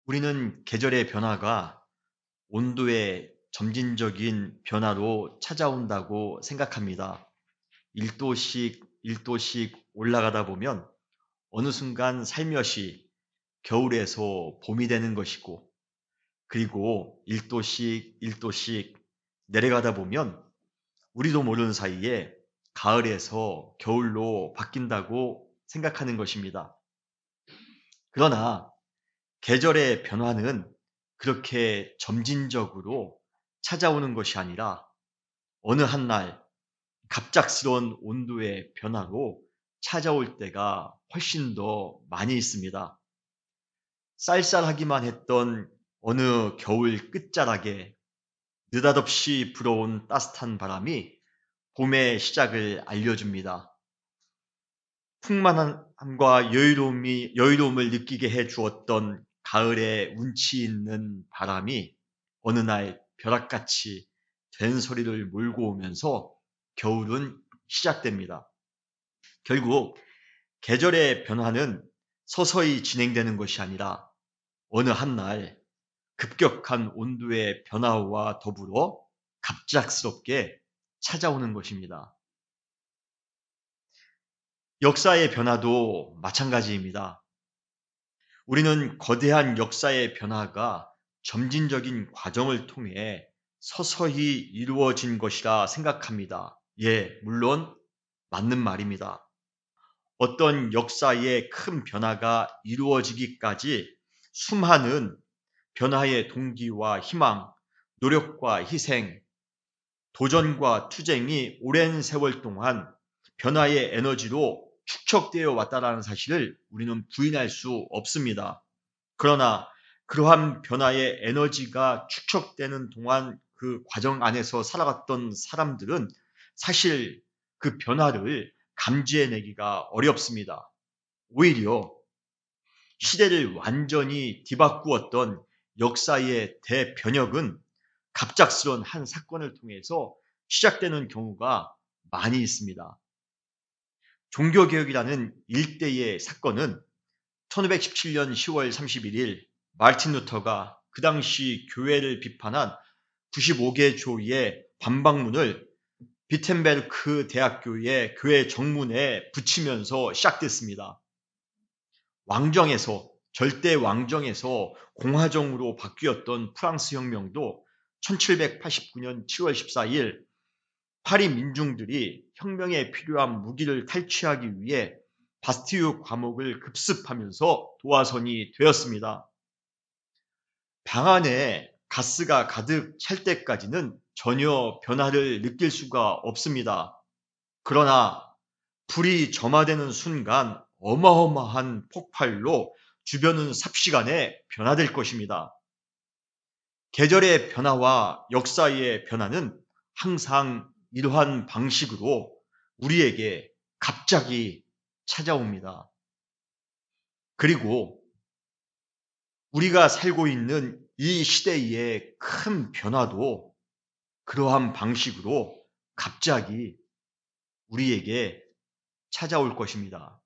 우리는 계절의 변화가 온도의 점진적인 변화로 찾아온다고 생각합니다. 1도씩 1도씩 올라가다 보면 어느 순간 살며시 겨울에서 봄이 되는 것이고, 그리고 1도씩 1도씩 내려가다 보면 우리도 모르는 사이에 가을에서 겨울로 바뀐다고 생각하는 것입니다. 그러나 계절의 변화는 그렇게 점진적으로 찾아오는 것이 아니라 어느 한 날 갑작스러운 온도의 변화로 찾아올 때가 훨씬 더 많이 있습니다. 쌀쌀하기만 했던 어느 겨울 끝자락에 느닷없이 불어온 따뜻한 바람이 봄의 시작을 알려줍니다. 풍만함과 여유로움을 느끼게 해 주었던 가을의 운치 있는 바람이 어느 날 벼락같이 된소리를 몰고 오면서 겨울은 시작됩니다. 결국 계절의 변화는 서서히 진행되는 것이 아니라 어느 한 날 급격한 온도의 변화와 더불어 갑작스럽게 찾아오는 것입니다. 역사의 변화도 마찬가지입니다. 우리는 거대한 역사의 변화가 점진적인 과정을 통해 서서히 이루어진 것이라 생각합니다. 예, 물론 맞는 말입니다. 어떤 역사의 큰 변화가 이루어지기까지 수많은 변화의 동기와 희망, 노력과 희생, 도전과 투쟁이 오랜 세월 동안 변화의 에너지로 축적되어 왔다는 사실을 우리는 부인할 수 없습니다. 그러나 그러한 변화의 에너지가 축적되는 동안 그 과정 안에서 살아갔던 사람들은 사실 그 변화를 감지해내기가 어렵습니다. 오히려 시대를 완전히 뒤바꾸었던 역사의 대변혁은 갑작스러운 한 사건을 통해서 시작되는 경우가 많이 있습니다. 종교개혁이라는 일대의 사건은 1517년 10월 31일 마르틴 루터가 그 당시 교회를 비판한 95개 조의 반박문을 비텐베르크 대학교의 교회 정문에 붙이면서 시작됐습니다. 절대 왕정에서 공화정으로 바뀌었던 프랑스 혁명도 1789년 7월 14일 파리 민중들이 혁명에 필요한 무기를 탈취하기 위해 바스티유 감옥을 급습하면서 도화선이 되었습니다. 방 안에 가스가 가득 찰 때까지는 전혀 변화를 느낄 수가 없습니다. 그러나 불이 점화되는 순간 어마어마한 폭발로 주변은 삽시간에 변화될 것입니다. 계절의 변화와 역사의 변화는 항상 이러한 방식으로 우리에게 갑자기 찾아옵니다. 그리고 우리가 살고 있는 이 시대의 큰 변화도 그러한 방식으로 갑자기 우리에게 찾아올 것입니다.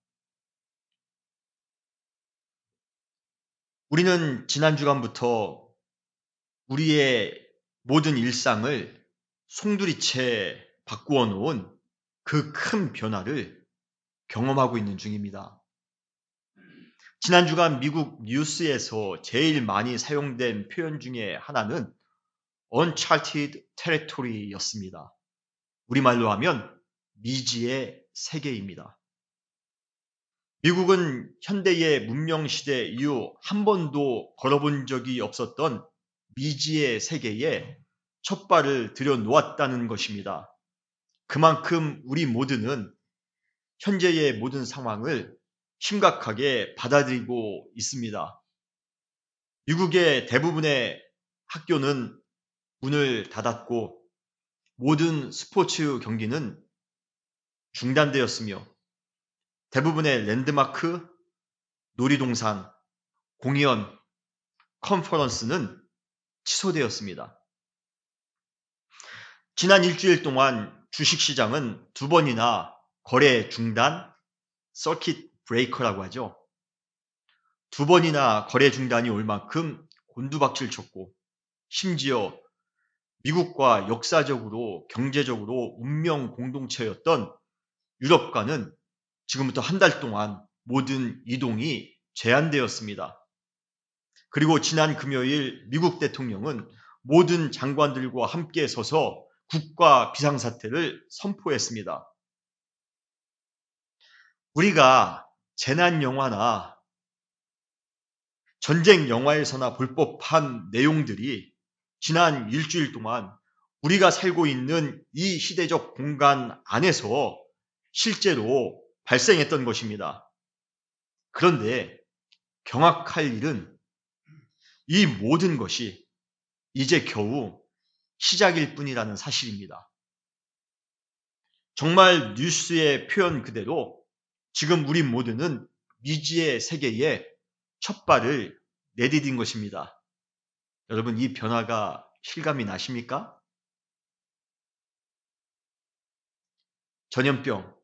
우리는 지난 주간부터 우리의 모든 일상을 송두리째 바꾸어 놓은 그 큰 변화를 경험하고 있는 중입니다. 지난 주간 미국 뉴스에서 제일 많이 사용된 표현 중에 하나는 uncharted territory였습니다. 우리말로 하면 미지의 세계입니다. 미국은 현대의 문명시대 이후 한 번도 걸어본 적이 없었던 미지의 세계에 첫 발을 들여놓았다는 것입니다. 그만큼 우리 모두는 현재의 모든 상황을 심각하게 받아들이고 있습니다. 미국의 대부분의 학교는 문을 닫았고 모든 스포츠 경기는 중단되었으며 대부분의 랜드마크, 놀이동산, 공연, 컨퍼런스는 취소되었습니다. 지난 일주일 동안 주식시장은 2번이나 거래 중단, 서킷 브레이커라고 하죠. 두 번이나 거래 중단이 올 만큼 곤두박질 쳤고 심지어 미국과 역사적으로 경제적으로 운명 공동체였던 유럽과는 지금부터 한 달 동안 모든 이동이 제한되었습니다. 그리고 지난 금요일 미국 대통령은 모든 장관들과 함께 서서 국가 비상사태를 선포했습니다. 우리가 재난 영화나 전쟁 영화에서나 볼 법한 내용들이 지난 일주일 동안 우리가 살고 있는 이 시대적 공간 안에서 실제로 발생했던 것입니다. 그런데 경악할 일은 이 모든 것이 이제 겨우 시작일 뿐이라는 사실입니다. 정말 뉴스의 표현 그대로 지금 우리 모두는 미지의 세계에 첫 발을 내디딘 것입니다. 여러분, 이 변화가 실감이 나십니까? 전염병.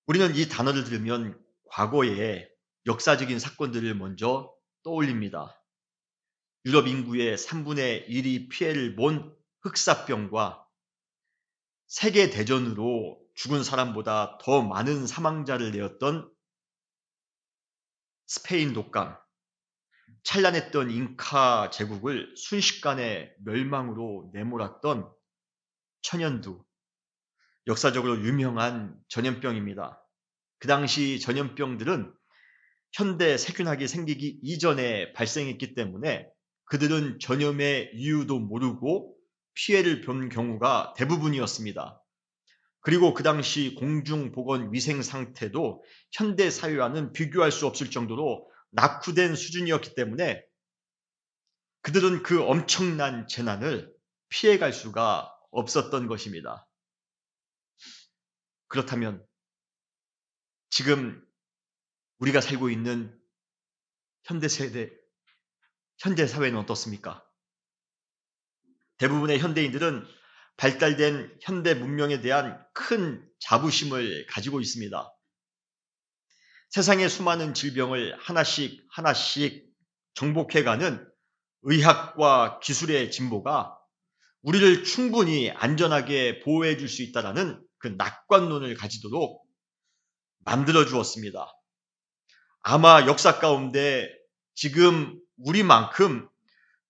우리는 이 단어를 들으면 과거의 역사적인 사건들을 먼저 떠올립니다. 유럽 인구의 3분의 1이 피해를 본 흑사병과 세계대전으로 죽은 사람보다 더 많은 사망자를 내었던 스페인 독감, 찬란했던 잉카 제국을 순식간에 멸망으로 내몰았던 천연두, 역사적으로 유명한 전염병입니다. 그 당시 전염병들은 현대 세균학이 생기기 이전에 발생했기 때문에 그들은 전염의 이유도 모르고 피해를 본 경우가 대부분이었습니다. 그리고 그 당시 공중보건위생 상태도 현대 사회와는 비교할 수 없을 정도로 낙후된 수준이었기 때문에 그들은 그 엄청난 재난을 피해갈 수가 없었던 것입니다. 그렇다면 지금 우리가 살고 있는 현대 사회는 어떻습니까? 대부분의 현대인들은 발달된 현대 문명에 대한 큰 자부심을 가지고 있습니다. 세상의 수많은 질병을 하나씩 정복해가는 의학과 기술의 진보가 우리를 충분히 안전하게 보호해 줄 수 있다는 그 낙관론을 가지도록 만들어 주었습니다. 아마 역사 가운데 지금 우리만큼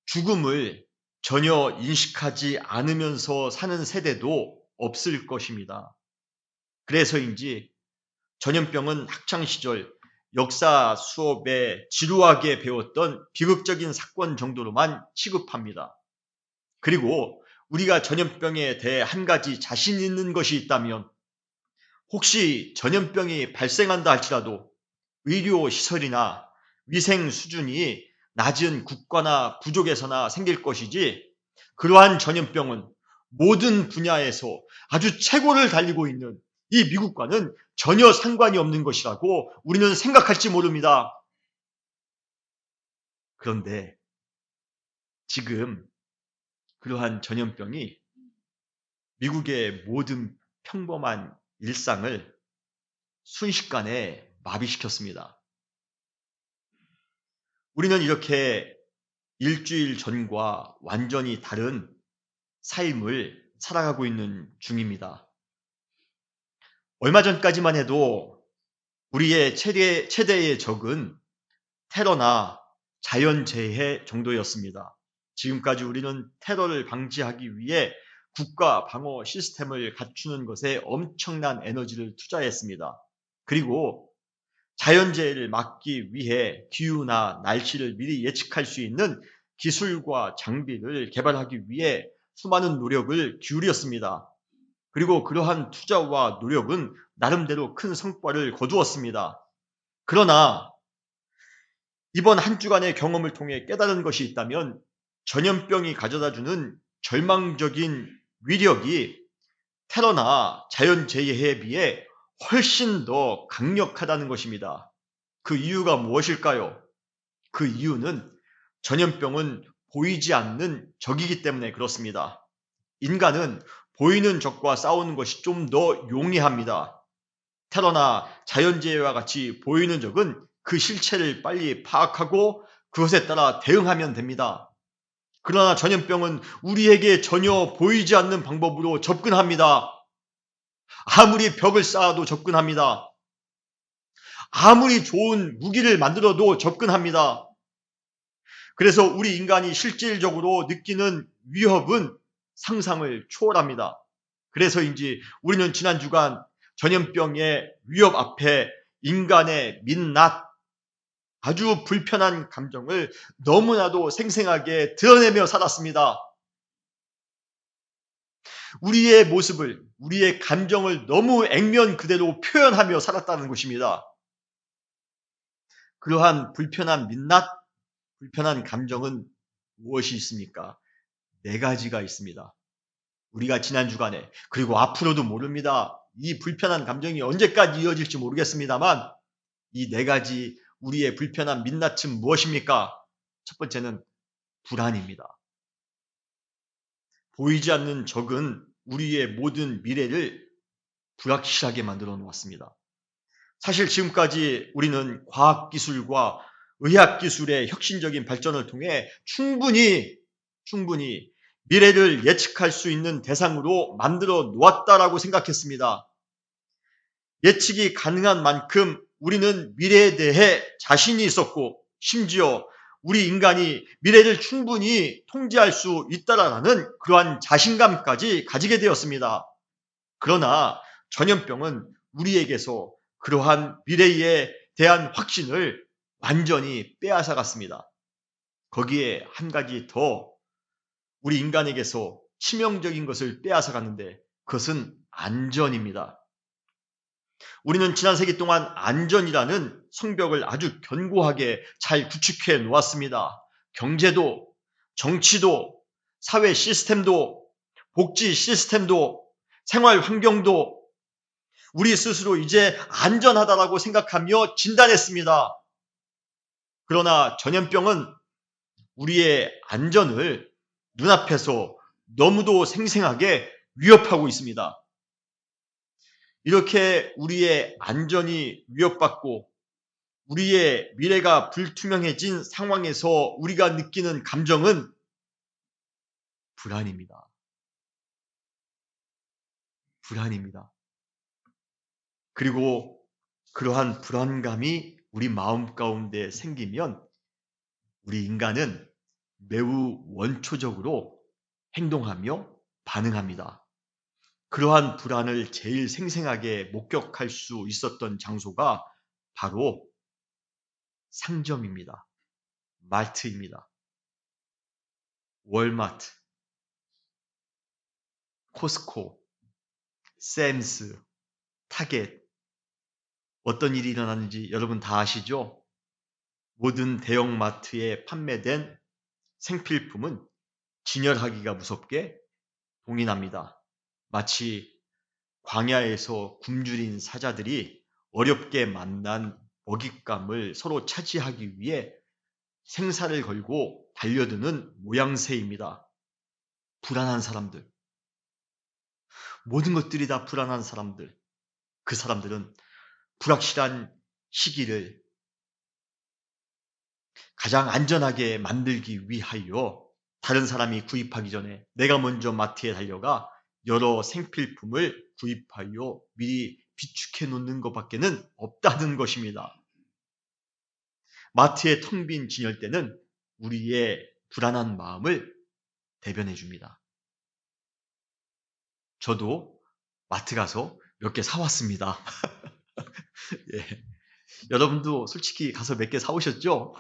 죽음을 전혀 인식하지 않으면서 사는 세대도 없을 것입니다. 그래서인지 전염병은 학창시절 역사 수업에 지루하게 배웠던 비극적인 사건 정도로만 취급합니다. 그리고 우리가 전염병에 대해 한 가지 자신 있는 것이 있다면 혹시 전염병이 발생한다 할지라도 의료시설이나 위생 수준이 낮은 국가나 부족에서나 생길 것이지 그러한 전염병은 모든 분야에서 아주 최고를 달리고 있는 이 미국과는 전혀 상관이 없는 것이라고 우리는 생각할지 모릅니다. 그런데 지금 그러한 전염병이 미국의 모든 평범한 일상을 순식간에 마비시켰습니다. 우리는 이렇게 일주일 전과 완전히 다른 삶을 살아가고 있는 중입니다. 얼마 전까지만 해도 우리의 최대의 적은 테러나 자연재해 정도였습니다. 지금까지 우리는 테러를 방지하기 위해 국가 방어 시스템을 갖추는 것에 엄청난 에너지를 투자했습니다. 그리고 자연재해를 막기 위해 기후나 날씨를 미리 예측할 수 있는 기술과 장비를 개발하기 위해 수많은 노력을 기울였습니다. 그리고 그러한 투자와 노력은 나름대로 큰 성과를 거두었습니다. 그러나 이번 한 주간의 경험을 통해 깨달은 것이 있다면 전염병이 가져다주는 절망적인 위력이 테러나 자연재해에 비해 훨씬 더 강력하다는 것입니다. 그 이유가 무엇일까요? 그 이유는 전염병은 보이지 않는 적이기 때문에 그렇습니다. 인간은 보이는 적과 싸우는 것이 좀 더 용이합니다. 테러나 자연재해와 같이 보이는 적은 그 실체를 빨리 파악하고 그것에 따라 대응하면 됩니다. 그러나 전염병은 우리에게 전혀 보이지 않는 방법으로 접근합니다. 아무리 벽을 쌓아도 접근합니다. 아무리 좋은 무기를 만들어도 접근합니다. 그래서 우리 인간이 실질적으로 느끼는 위협은 상상을 초월합니다. 그래서인지 우리는 지난 주간 전염병의 위협 앞에 인간의 민낯, 아주 불편한 감정을 너무나도 생생하게 드러내며 살았습니다. 우리의 모습을, 우리의 감정을 너무 액면 그대로 표현하며 살았다는 것입니다. 그러한 불편한 민낯, 불편한 감정은 무엇이 있습니까? 4가지가 있습니다. 우리가 지난 주간에, 그리고 앞으로도 모릅니다. 이 불편한 감정이 언제까지 이어질지 모르겠습니다만 이 4가지 우리의 불편한 민낯은 무엇입니까? 첫 번째는 불안입니다. 보이지 않는 적은 우리의 모든 미래를 불확실하게 만들어 놓았습니다. 사실 지금까지 우리는 과학기술과 의학기술의 혁신적인 발전을 통해 충분히 미래를 예측할 수 있는 대상으로 만들어 놓았다라고 생각했습니다. 예측이 가능한 만큼 우리는 미래에 대해 자신이 있었고 심지어 우리 인간이 미래를 충분히 통제할 수 있다라는 그러한 자신감까지 가지게 되었습니다. 그러나 전염병은 우리에게서 그러한 미래에 대한 확신을 완전히 빼앗아갔습니다. 거기에 한 가지 더 우리 인간에게서 치명적인 것을 빼앗아갔는데 그것은 안전입니다. 우리는 지난 세기 동안 안전이라는 성벽을 아주 견고하게 잘 구축해 놓았습니다. 경제도, 정치도, 사회 시스템도, 복지 시스템도, 생활 환경도 우리 스스로 이제 안전하다라고 생각하며 진단했습니다. 그러나 전염병은 우리의 안전을 눈앞에서 너무도 생생하게 위협하고 있습니다. 이렇게 우리의 안전이 위협받고 우리의 미래가 불투명해진 상황에서 우리가 느끼는 감정은 불안입니다. 불안입니다. 그리고 그러한 불안감이 우리 마음 가운데 생기면 우리 인간은 매우 원초적으로 행동하며 반응합니다. 그러한 불안을 제일 생생하게 목격할 수 있었던 장소가 바로 상점입니다. 마트입니다. 월마트, 코스코, 샘스, 타겟. 어떤 일이 일어나는지 여러분 다 아시죠? 모든 대형마트에 판매된 생필품은 진열하기가 무섭게 동일합니다. 마치 광야에서 굶주린 사자들이 어렵게 만난 먹잇감을 서로 차지하기 위해 생사를 걸고 달려드는 모양새입니다. 불안한 사람들. 모든 것들이 다 불안한 사람들. 그 사람들은 불확실한 시기를 가장 안전하게 만들기 위하여 다른 사람이 구입하기 전에 내가 먼저 마트에 달려가 여러 생필품을 구입하여 미리 비축해 놓는 것밖에는 없다는 것입니다. 마트의 텅 빈 진열대는 우리의 불안한 마음을 대변해 줍니다. 저도 마트 가서 몇 개 사왔습니다. 예. 여러분도 솔직히 가서 몇 개 사오셨죠?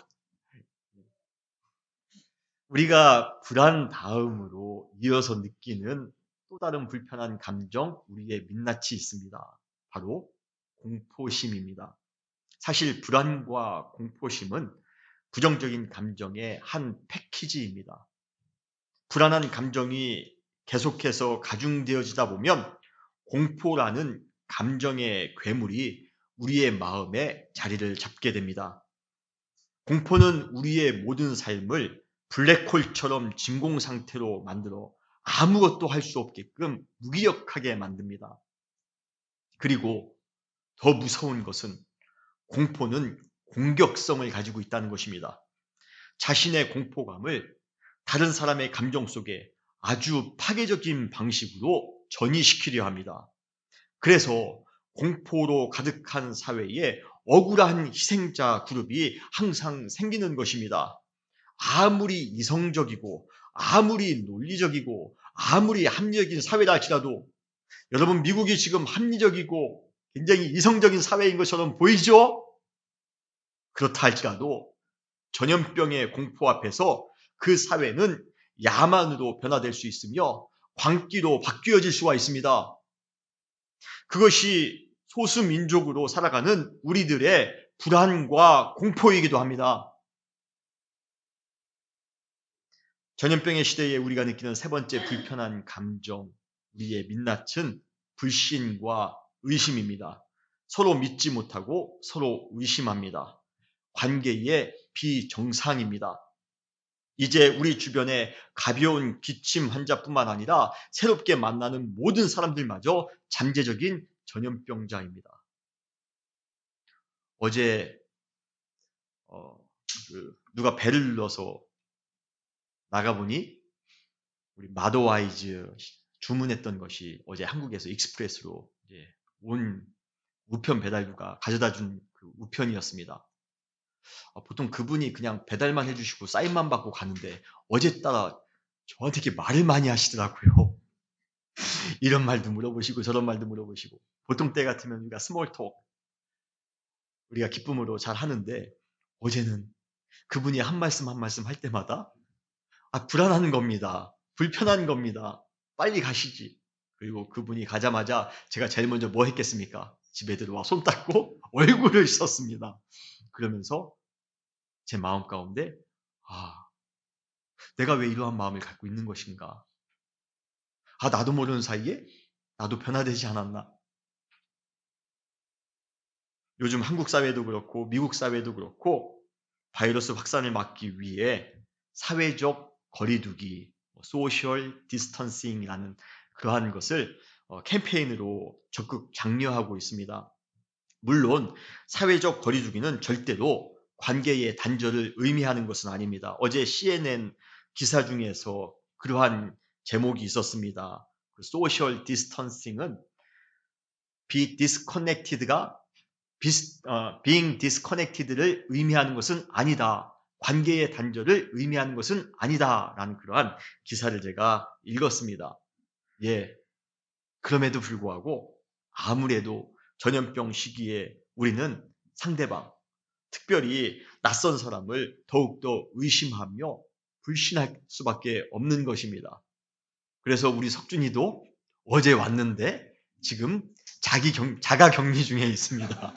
우리가 불안 다음으로 이어서 느끼는 또 다른 불편한 감정, 우리의 민낯이 있습니다. 바로 공포심입니다. 사실 불안과 공포심은 부정적인 감정의 한 패키지입니다. 불안한 감정이 계속해서 가중되어지다 보면 공포라는 감정의 괴물이 우리의 마음에 자리를 잡게 됩니다. 공포는 우리의 모든 삶을 블랙홀처럼 진공 상태로 만들어 아무것도 할 수 없게끔 무기력하게 만듭니다. 그리고 더 무서운 것은 공포는 공격성을 가지고 있다는 것입니다. 자신의 공포감을 다른 사람의 감정 속에 아주 파괴적인 방식으로 전이시키려 합니다. 그래서 공포로 가득한 사회에 억울한 희생자 그룹이 항상 생기는 것입니다. 아무리 이성적이고 아무리 논리적이고 아무리 합리적인 사회라 할지라도 여러분, 미국이 지금 합리적이고 굉장히 이성적인 사회인 것처럼 보이죠? 그렇다 할지라도 전염병의 공포 앞에서 그 사회는 야만으로 변화될 수 있으며 광기로 바뀌어질 수가 있습니다. 그것이 소수민족으로 살아가는 우리들의 불안과 공포이기도 합니다. 전염병의 시대에 우리가 느끼는 세 번째 불편한 감정, 우리의 민낯은 불신과 의심입니다. 서로 믿지 못하고 서로 의심합니다. 관계의 비정상입니다. 이제 우리 주변에 가벼운 기침 환자뿐만 아니라 새롭게 만나는 모든 사람들마저 잠재적인 전염병자입니다. 어제 누가 배를 눌러서 나가보니 우리 마도와이즈 주문했던 것이 어제 한국에서 익스프레스로 온 우편 배달부가 가져다 준 그 우편이었습니다. 보통 그분이 그냥 배달만 해주시고 사인만 받고 가는데 어제 따라 저한테 이렇게 말을 많이 하시더라고요. 이런 말도 물어보시고 저런 말도 물어보시고 보통 때 같으면 우리가 스몰톡 우리가 기쁨으로 잘 하는데 어제는 그분이 한 말씀 한 말씀 할 때마다 불안한 겁니다. 불편한 겁니다. 빨리 가시지. 그리고 그분이 가자마자 제가 제일 먼저 뭐 했겠습니까? 집에 들어와 손 닦고 얼굴을 씻었습니다. 그러면서 제 마음 가운데 내가 왜 이러한 마음을 갖고 있는 것인가? 나도 모르는 사이에 나도 변화되지 않았나? 요즘 한국 사회도 그렇고 미국 사회도 그렇고 바이러스 확산을 막기 위해 사회적 거리두기, 소셜 디스턴싱이라는 그러한 것을 캠페인으로 적극 장려하고 있습니다. 물론 사회적 거리두기는 절대로 관계의 단절을 의미하는 것은 아닙니다. 어제 CNN 기사 중에서 그러한 제목이 있었습니다. 소셜 디스턴싱은 be disconnected가 being disconnected를 의미하는 것은 아니다. 관계의 단절을 의미하는 것은 아니다. 라는 그러한 기사를 제가 읽었습니다. 그럼에도 불구하고 아무래도 전염병 시기에 우리는 상대방, 특별히 낯선 사람을 더욱더 의심하며 불신할 수밖에 없는 것입니다. 그래서 우리 석준이도 어제 왔는데 지금 자가 격리 중에 있습니다.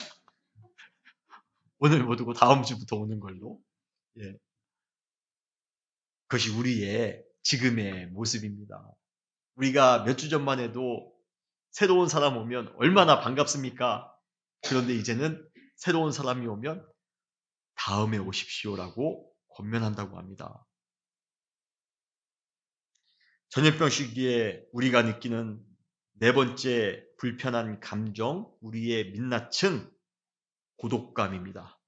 오늘 못 오고 다음 주부터 오는 걸로. 그것이 우리의 지금의 모습입니다. 우리가 몇 주 전만 해도 새로운 사람 오면 얼마나 반갑습니까? 그런데 이제는 새로운 사람이 오면 다음에 오십시오라고 권면한다고 합니다. 전염병 시기에 우리가 느끼는 네 번째 불편한 감정, 우리의 민낯은 고독감입니다.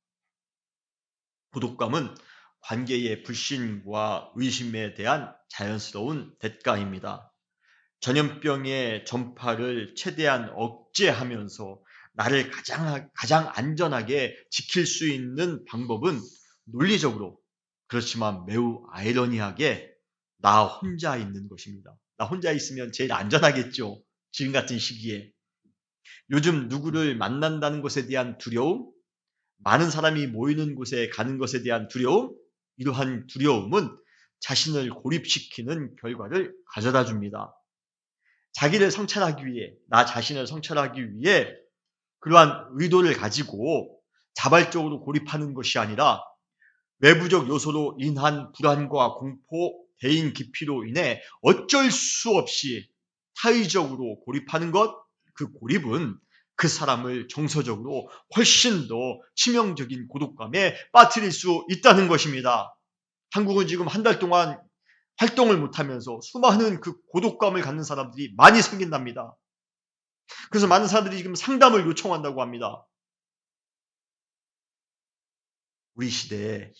고독감은 관계의 불신과 의심에 대한 자연스러운 대가입니다. 전염병의 전파를 최대한 억제하면서 나를 가장 안전하게 지킬 수 있는 방법은 논리적으로 그렇지만 매우 아이러니하게 나 혼자 있는 것입니다. 나 혼자 있으면 제일 안전하겠죠. 지금 같은 시기에. 요즘 누구를 만난다는 것에 대한 두려움, 많은 사람이 모이는 곳에 가는 것에 대한 두려움, 이러한 두려움은 자신을 고립시키는 결과를 가져다 줍니다. 자기를 성찰하기 위해, 나 자신을 성찰하기 위해 그러한 의도를 가지고 자발적으로 고립하는 것이 아니라 외부적 요소로 인한 불안과 공포, 대인 기피로 인해 어쩔 수 없이 타의적으로 고립하는 것, 그 고립은 그 사람을 정서적으로 훨씬 더 치명적인 고독감에 빠뜨릴 수 있다는 것입니다. 한국은 지금 한 달 동안 활동을 못하면서 수많은 그 고독감을 갖는 사람들이 많이 생긴답니다. 그래서 많은 사람들이 지금 상담을 요청한다고 합니다. 우리 시대에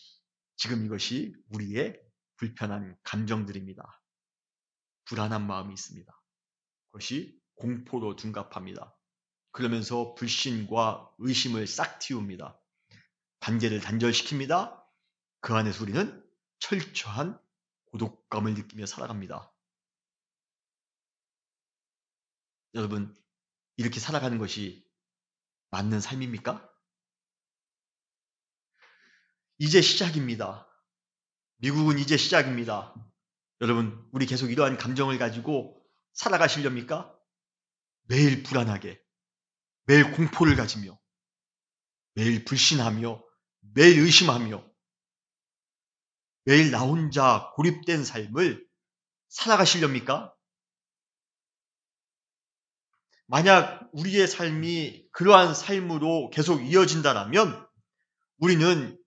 지금 이것이 우리의 불편한 감정들입니다. 불안한 마음이 있습니다. 그것이 공포로 둔갑합니다. 그러면서 불신과 의심을 싹 틔웁니다. 관계를 단절시킵니다. 그 안에서 우리는 철저한 고독감을 느끼며 살아갑니다. 여러분, 이렇게 살아가는 것이 맞는 삶입니까? 이제 시작입니다. 미국은 이제 시작입니다. 여러분, 우리 계속 이러한 감정을 가지고 살아가시렵니까? 매일 불안하게, 매일 공포를 가지며, 매일 불신하며, 매일 의심하며, 매일 나 혼자 고립된 삶을 살아가시렵니까? 만약 우리의 삶이 그러한 삶으로 계속 이어진다면 우리는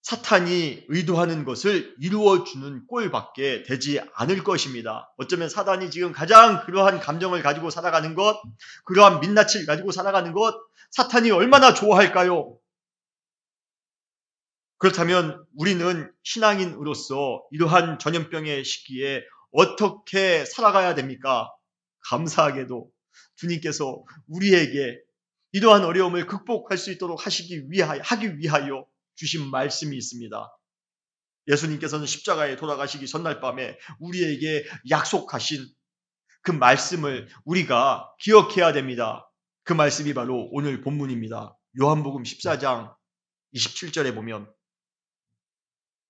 사탄이 의도하는 것을 이루어주는 꼴밖에 되지 않을 것입니다. 어쩌면 사탄이 지금 가장 그러한 감정을 가지고 살아가는 것, 그러한 민낯을 가지고 살아가는 것, 사탄이 얼마나 좋아할까요? 그렇다면 우리는 신앙인으로서 이러한 전염병의 시기에 어떻게 살아가야 됩니까? 감사하게도 주님께서 우리에게 이러한 어려움을 극복할 수 있도록 하기 위하여 주신 말씀이 있습니다. 예수님께서는 십자가에 돌아가시기 전날 밤에 우리에게 약속하신 그 말씀을 우리가 기억해야 됩니다. 그 말씀이 바로 오늘 본문입니다. 요한복음 14장 27절에 보면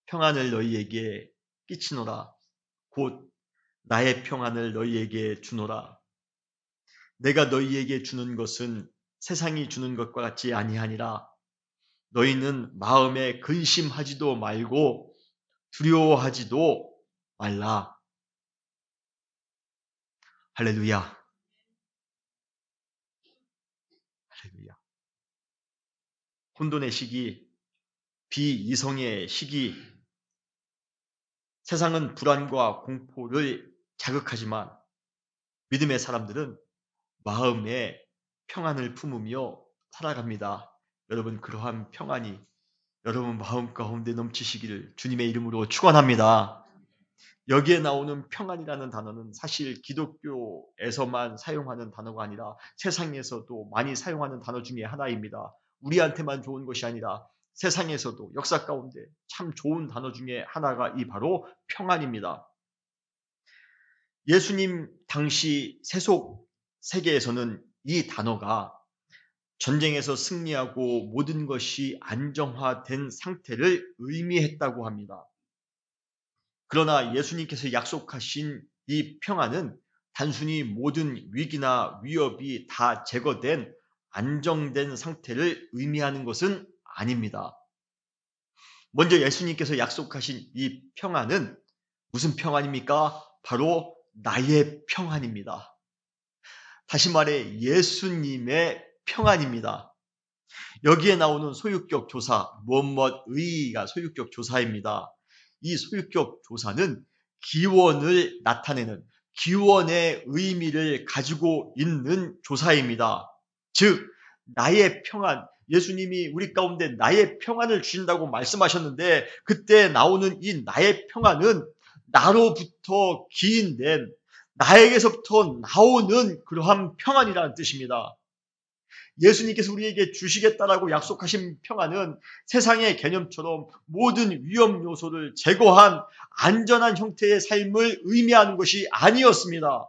평안을 너희에게 끼치노라. 곧 나의 평안을 너희에게 주노라. 내가 너희에게 주는 것은 세상이 주는 것과 같지 아니하니라. 너희는 마음에 근심하지도 말고 두려워하지도 말라. 할렐루야. 할렐루야. 혼돈의 시기, 비이성의 시기, 세상은 불안과 공포를 자극하지만 믿음의 사람들은 마음에 평안을 품으며 살아갑니다. 여러분, 그러한 평안이 여러분 마음 가운데 넘치시기를 주님의 이름으로 축원합니다. 여기에 나오는 평안이라는 단어는 사실 기독교에서만 사용하는 단어가 아니라 세상에서도 많이 사용하는 단어 중에 하나입니다. 우리한테만 좋은 것이 아니라 세상에서도 역사 가운데 참 좋은 단어 중에 하나가 이 바로 평안입니다. 예수님 당시 세속 세계에서는 이 단어가 전쟁에서 승리하고 모든 것이 안정화된 상태를 의미했다고 합니다. 그러나 예수님께서 약속하신 이 평안은 단순히 모든 위기나 위협이 다 제거된 안정된 상태를 의미하는 것은 아닙니다. 먼저 예수님께서 약속하신 이 평안은 무슨 평안입니까? 바로 나의 평안입니다. 다시 말해 예수님의 평안입니다. 여기에 나오는 소유격 조사, 무엇의가 소유격 조사입니다. 이 소유격 조사는 기원을 나타내는 기원의 의미를 가지고 있는 조사입니다. 즉 나의 평안, 예수님이 우리 가운데 나의 평안을 주신다고 말씀하셨는데 그때 나오는 이 나의 평안은 나로부터 기인된 나에게서부터 나오는 그러한 평안이라는 뜻입니다. 예수님께서 우리에게 주시겠다라고 약속하신 평안은 세상의 개념처럼 모든 위험 요소를 제거한 안전한 형태의 삶을 의미하는 것이 아니었습니다.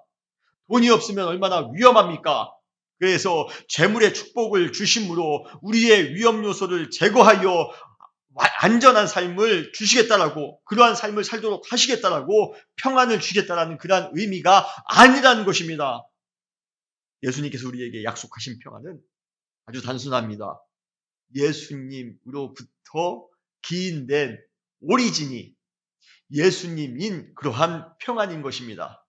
돈이 없으면 얼마나 위험합니까? 그래서 재물의 축복을 주심으로 우리의 위험 요소를 제거하여 안전한 삶을 주시겠다라고 그러한 삶을 살도록 하시겠다라고 평안을 주겠다라는 그러한 의미가 아니라는 것입니다. 예수님께서 우리에게 약속하신 평안은 아주 단순합니다. 예수님으로부터 기인된 오리진이 예수님인 그러한 평안인 것입니다.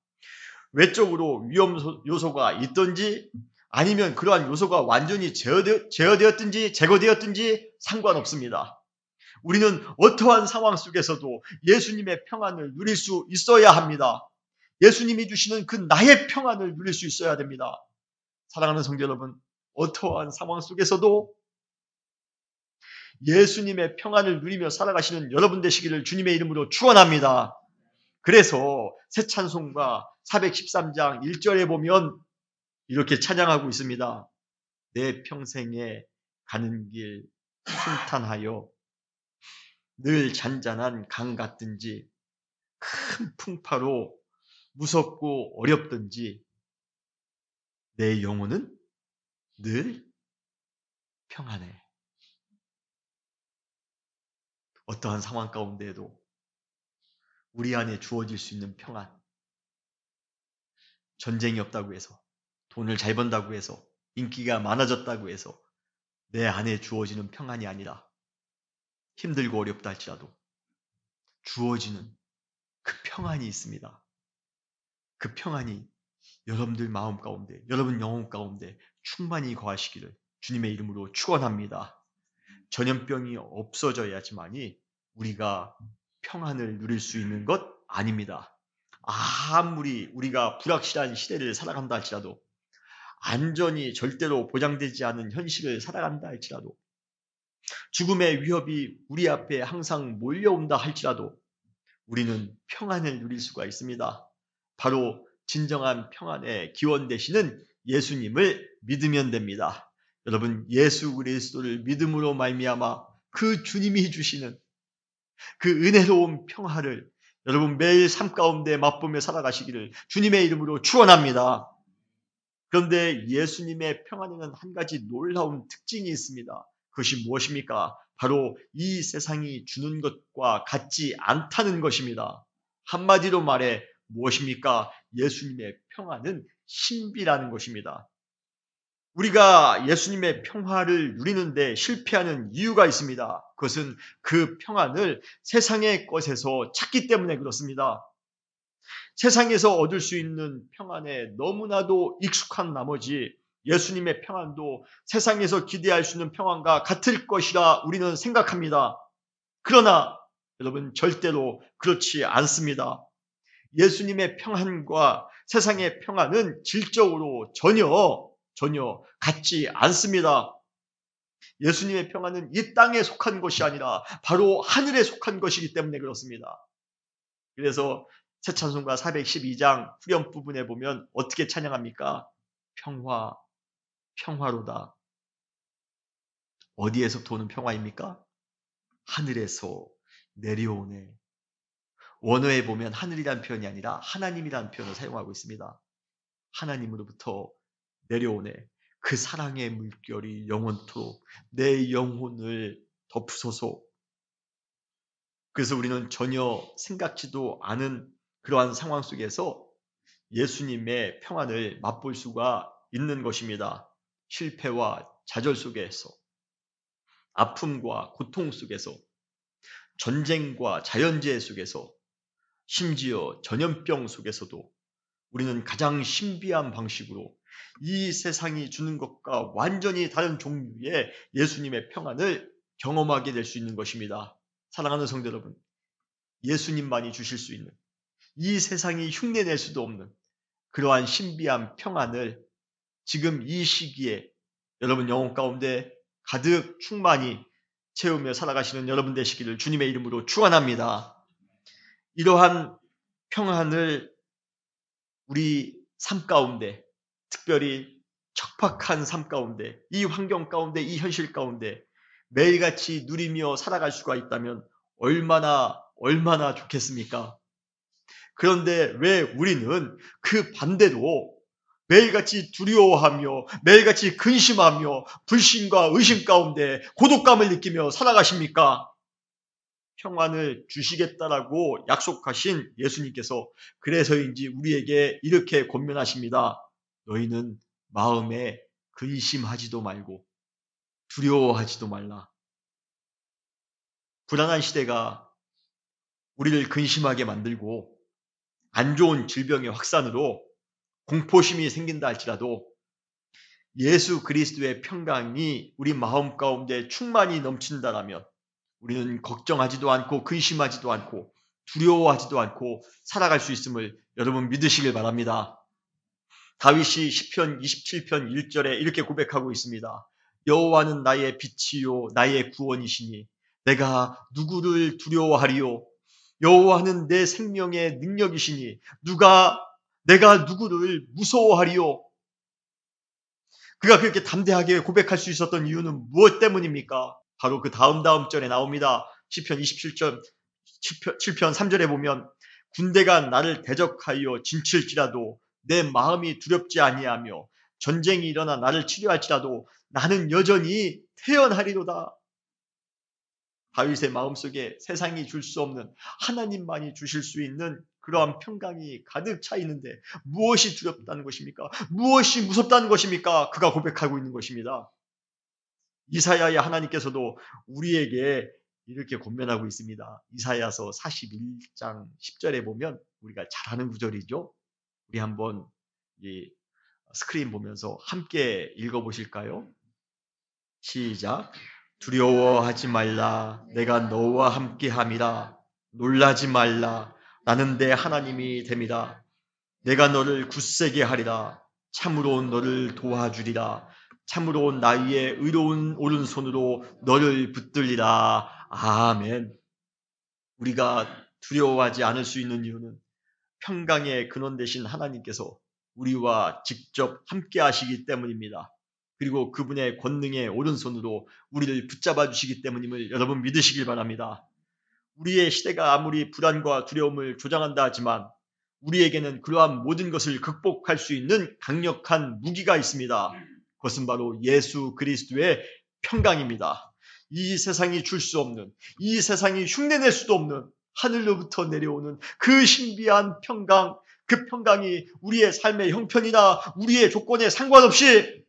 외적으로 위험 요소가 있든지 아니면 그러한 요소가 완전히 제거되었든지 상관없습니다. 우리는 어떠한 상황 속에서도 예수님의 평안을 누릴 수 있어야 합니다. 예수님이 주시는 그 나의 평안을 누릴 수 있어야 됩니다. 사랑하는 성도 여러분, 어떠한 상황 속에서도 예수님의 평안을 누리며 살아가시는 여러분 되시기를 주님의 이름으로 축원합니다. 그래서 새 찬송가 413장 1절에 보면 이렇게 찬양하고 있습니다. 내 평생에 가는 길 순탄하여 늘 잔잔한 강 같든지 큰 풍파로 무섭고 어렵든지 내 영혼은 늘 평안해. 어떠한 상황 가운데에도 우리 안에 주어질 수 있는 평안. 전쟁이 없다고 해서, 돈을 잘 번다고 해서, 인기가 많아졌다고 해서 내 안에 주어지는 평안이 아니라 힘들고 어렵다 할지라도 주어지는 그 평안이 있습니다. 그 평안이 여러분들 마음 가운데, 여러분 영혼 가운데 충만히 거하시기를 주님의 이름으로 축원합니다. 전염병이 없어져야지만이 우리가 평안을 누릴 수 있는 것 아닙니다. 아무리 우리가 불확실한 시대를 살아간다 할지라도, 안전이 절대로 보장되지 않은 현실을 살아간다 할지라도, 죽음의 위협이 우리 앞에 항상 몰려온다 할지라도 우리는 평안을 누릴 수가 있습니다. 바로 진정한 평안의 기원 되시는 예수님을 믿으면 됩니다. 여러분, 예수 그리스도를 믿음으로 말미암아 그 주님이 주시는 그 은혜로운 평화를 여러분 매일 삶 가운데 맛보며 살아가시기를 주님의 이름으로 축원합니다. 그런데 예수님의 평안에는 한 가지 놀라운 특징이 있습니다. 그것이 무엇입니까? 바로 이 세상이 주는 것과 같지 않다는 것입니다. 한마디로 말해 무엇입니까? 예수님의 평안은 신비라는 것입니다. 우리가 예수님의 평화를 누리는데 실패하는 이유가 있습니다. 그것은 그 평안을 세상의 것에서 찾기 때문에 그렇습니다. 세상에서 얻을 수 있는 평안에 너무나도 익숙한 나머지 예수님의 평안도 세상에서 기대할 수 있는 평안과 같을 것이라 우리는 생각합니다. 그러나 여러분 절대로 그렇지 않습니다. 예수님의 평안과 세상의 평안은 질적으로 전혀 같지 않습니다. 예수님의 평안은 이 땅에 속한 것이 아니라 바로 하늘에 속한 것이기 때문에 그렇습니다. 그래서 새 찬송가 412장 후렴 부분에 보면 어떻게 찬양합니까? 평화로다. 어디에서부터 오는 평화입니까? 하늘에서 내려오네. 원어에 보면 하늘이란 표현이 아니라 하나님이란 표현을 사용하고 있습니다. 하나님으로부터 내려오네. 그 사랑의 물결이 영원토록 내 영혼을 덮으소서. 그래서 우리는 전혀 생각지도 않은 그러한 상황 속에서 예수님의 평안을 맛볼 수가 있는 것입니다. 실패와 좌절 속에서, 아픔과 고통 속에서, 전쟁과 자연재해 속에서, 심지어 전염병 속에서도 우리는 가장 신비한 방식으로 이 세상이 주는 것과 완전히 다른 종류의 예수님의 평안을 경험하게 될 수 있는 것입니다. 사랑하는 성도 여러분, 예수님만이 주실 수 있는, 이 세상이 흉내낼 수도 없는 그러한 신비한 평안을 지금 이 시기에 여러분 영혼 가운데 가득 충만히 채우며 살아가시는 여러분 되시기를 주님의 이름으로 축원합니다. 이러한 평안을 우리 삶 가운데, 특별히 척박한 삶 가운데, 이 환경 가운데, 이 현실 가운데 매일같이 누리며 살아갈 수가 있다면 얼마나 좋겠습니까? 그런데 왜 우리는 그 반대로 매일같이 두려워하며 매일같이 근심하며 불신과 의심 가운데 고독감을 느끼며 살아가십니까? 평안을 주시겠다라고 약속하신 예수님께서 그래서인지 우리에게 이렇게 권면하십니다. 너희는 마음에 근심하지도 말고 두려워하지도 말라. 불안한 시대가 우리를 근심하게 만들고 안 좋은 질병의 확산으로 공포심이 생긴다 할지라도 예수 그리스도의 평강이 우리 마음 가운데 충만히 넘친다라면 우리는 걱정하지도 않고 근심하지도 않고 두려워하지도 않고 살아갈 수 있음을 여러분 믿으시길 바랍니다. 다윗이 시편 27편 1절에 이렇게 고백하고 있습니다. 여호와는 나의 빛이요 나의 구원이시니 내가 누구를 두려워하리요. 여호와는 내 생명의 능력이시니 내가 누구를 무서워하리요. 그가 그렇게 담대하게 고백할 수 있었던 이유는 무엇 때문입니까? 바로 그 다음 절에 나옵니다. 시편 27편 3절에 보면 군대가 나를 대적하여 진칠지라도 내 마음이 두렵지 아니하며 전쟁이 일어나 나를 치료할지라도 나는 여전히 태연하리로다. 다윗의 마음속에 세상이 줄 수 없는 하나님만이 주실 수 있는 그러한 평강이 가득 차 있는데 무엇이 두렵다는 것입니까? 무엇이 무섭다는 것입니까? 그가 고백하고 있는 것입니다. 이사야의 하나님께서도 우리에게 이렇게 권면하고 있습니다. 이사야서 41장 10절에 보면 우리가 잘 아는 구절이죠. 우리 한번 이 스크린 보면서 함께 읽어보실까요? 시작. 두려워하지 말라. 내가 너와 함께함이라. 놀라지 말라. 나는 내 하나님이 됨이라. 내가 너를 굳세게 하리라. 참으로 너를 도와주리라. 참으로 나의 의로운 오른손으로 너를 붙들리라. 아멘. 우리가 두려워하지 않을 수 있는 이유는 평강의 근원 되신 하나님께서 우리와 직접 함께 하시기 때문입니다. 그리고 그분의 권능의 오른손으로 우리를 붙잡아 주시기 때문임을 여러분 믿으시길 바랍니다. 우리의 시대가 아무리 불안과 두려움을 조장한다 하지만 우리에게는 그러한 모든 것을 극복할 수 있는 강력한 무기가 있습니다. 그것은 바로 예수 그리스도의 평강입니다. 이 세상이 줄 수 없는, 이 세상이 흉내낼 수도 없는 하늘로부터 내려오는 그 신비한 평강, 그 평강이 우리의 삶의 형편이나 우리의 조건에 상관없이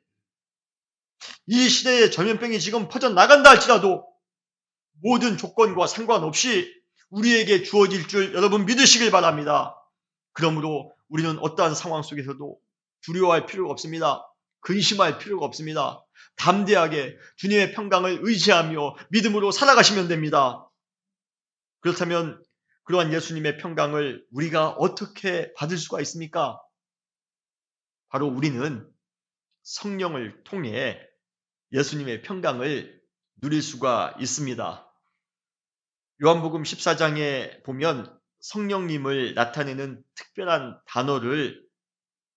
이 시대의 전염병이 지금 퍼져나간다 할지라도 모든 조건과 상관없이 우리에게 주어질 줄 여러분 믿으시길 바랍니다. 그러므로 우리는 어떠한 상황 속에서도 두려워할 필요가 없습니다. 근심할 필요가 없습니다. 담대하게 주님의 평강을 의지하며 믿음으로 살아가시면 됩니다. 그렇다면 그러한 예수님의 평강을 우리가 어떻게 받을 수가 있습니까? 바로 우리는 성령을 통해 예수님의 평강을 누릴 수가 있습니다. 요한복음 14장에 보면 성령님을 나타내는 특별한 단어를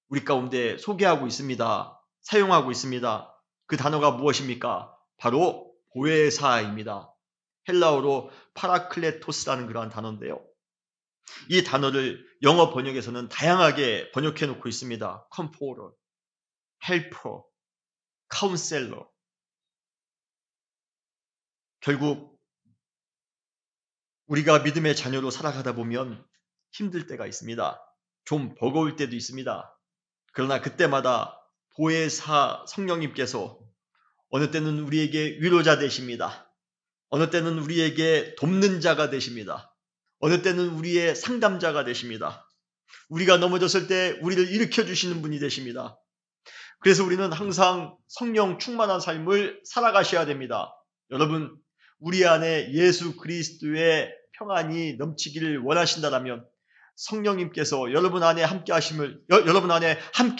우리 가운데 소개하고 있습니다. 사용하고 있습니다. 그 단어가 무엇입니까? 바로 보혜사입니다. 헬라어로 파라클레토스라는 그러한 단어인데요. 이 단어를 영어 번역에서는 다양하게 번역해 놓고 있습니다. 컴포터, 헬퍼, 카운셀러. 결국 우리가 믿음의 자녀로 살아가다 보면 힘들 때가 있습니다. 좀 버거울 때도 있습니다. 그러나 그때마다 보혜사 성령님께서 어느 때는 우리에게 위로자 되십니다. 어느 때는 우리에게 돕는 자가 되십니다. 어느 때는 우리의 상담자가 되십니다. 우리가 넘어졌을 때 우리를 일으켜주시는 분이 되십니다. 그래서 우리는 항상 성령 충만한 삶을 살아가셔야 됩니다. 여러분, 우리 안에 예수 그리스도의 평안이 넘치기를 원하신다면 성령님께서 여러분 안에 함께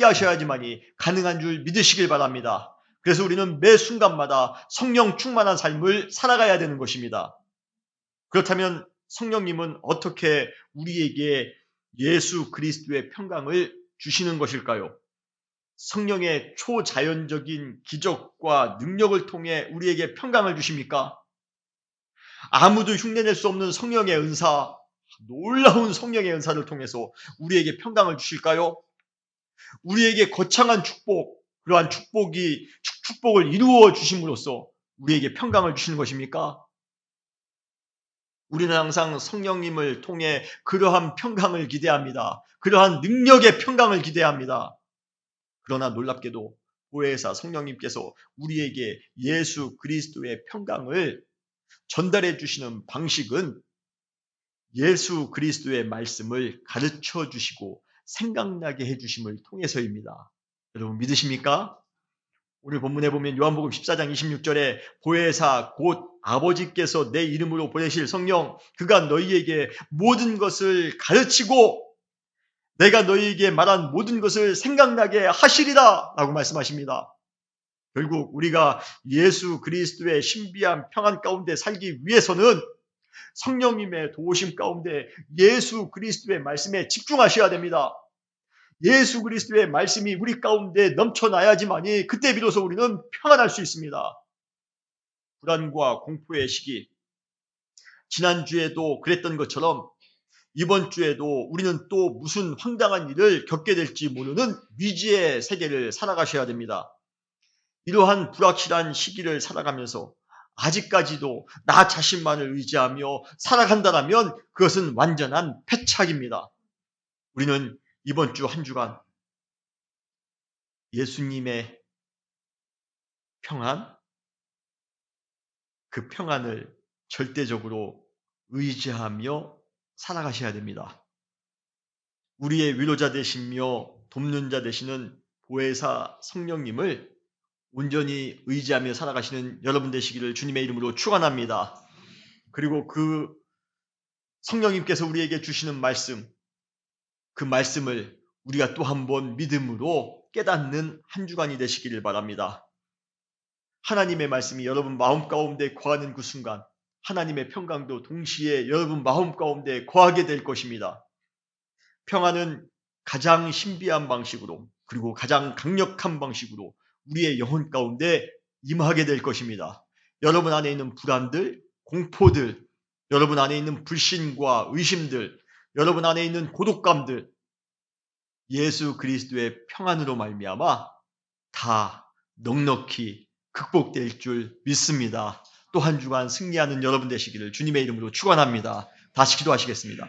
하셔야지만이 가능한 줄 믿으시길 바랍니다. 그래서 우리는 매 순간마다 성령 충만한 삶을 살아가야 되는 것입니다. 그렇다면 성령님은 어떻게 우리에게 예수 그리스도의 평강을 주시는 것일까요? 성령의 초자연적인 기적과 능력을 통해 우리에게 평강을 주십니까? 아무도 흉내낼 수 없는 성령의 은사, 놀라운 성령의 은사를 통해서 우리에게 평강을 주실까요? 우리에게 거창한 축복, 그러한 축복을 이루어 주심으로써 우리에게 평강을 주시는 것입니까? 우리는 항상 성령님을 통해 그러한 평강을 기대합니다. 그러한 능력의 평강을 기대합니다. 그러나 놀랍게도 보혜사 성령님께서 우리에게 예수 그리스도의 평강을 전달해 주시는 방식은 예수 그리스도의 말씀을 가르쳐 주시고 생각나게 해 주심을 통해서입니다. 여러분 믿으십니까? 오늘 본문에 보면 요한복음 14장 26절에 보혜사 곧 아버지께서 내 이름으로 보내실 성령 그가 너희에게 모든 것을 가르치고 내가 너희에게 말한 모든 것을 생각나게 하시리라 라고 말씀하십니다. 결국 우리가 예수 그리스도의 신비한 평안 가운데 살기 위해서는 성령님의 도우심 가운데 예수 그리스도의 말씀에 집중하셔야 됩니다. 예수 그리스도의 말씀이 우리 가운데 넘쳐나야지만이 그때 비로소 우리는 평안할 수 있습니다. 불안과 공포의 시기, 지난주에도 그랬던 것처럼 이번 주에도 우리는 또 무슨 황당한 일을 겪게 될지 모르는 미지의 세계를 살아가셔야 됩니다. 이러한 불확실한 시기를 살아가면서 아직까지도 나 자신만을 의지하며 살아간다면 그것은 완전한 패착입니다. 우리는 이번 주 한 주간 예수님의 평안, 그 평안을 절대적으로 의지하며 살아가셔야 됩니다. 우리의 위로자 되시며 돕는 자 되시는 보혜사 성령님을 온전히 의지하며 살아가시는 여러분 되시기를 주님의 이름으로 축원합니다. 그리고 그 성령님께서 우리에게 주시는 말씀, 그 말씀을 우리가 또 한 번 믿음으로 깨닫는 한 주간이 되시기를 바랍니다. 하나님의 말씀이 여러분 마음 가운데 거하는 그 순간 하나님의 평강도 동시에 여러분 마음 가운데 거하게 될 것입니다. 평안은 가장 신비한 방식으로 그리고 가장 강력한 방식으로 우리의 영혼 가운데 임하게 될 것입니다. 여러분 안에 있는 불안들, 공포들, 여러분 안에 있는 불신과 의심들, 여러분 안에 있는 고독감들, 예수 그리스도의 평안으로 말미암아 다 넉넉히 극복될 줄 믿습니다. 또 한 주간 승리하는 여러분 되시기를 주님의 이름으로 축원합니다. 다시 기도하시겠습니다.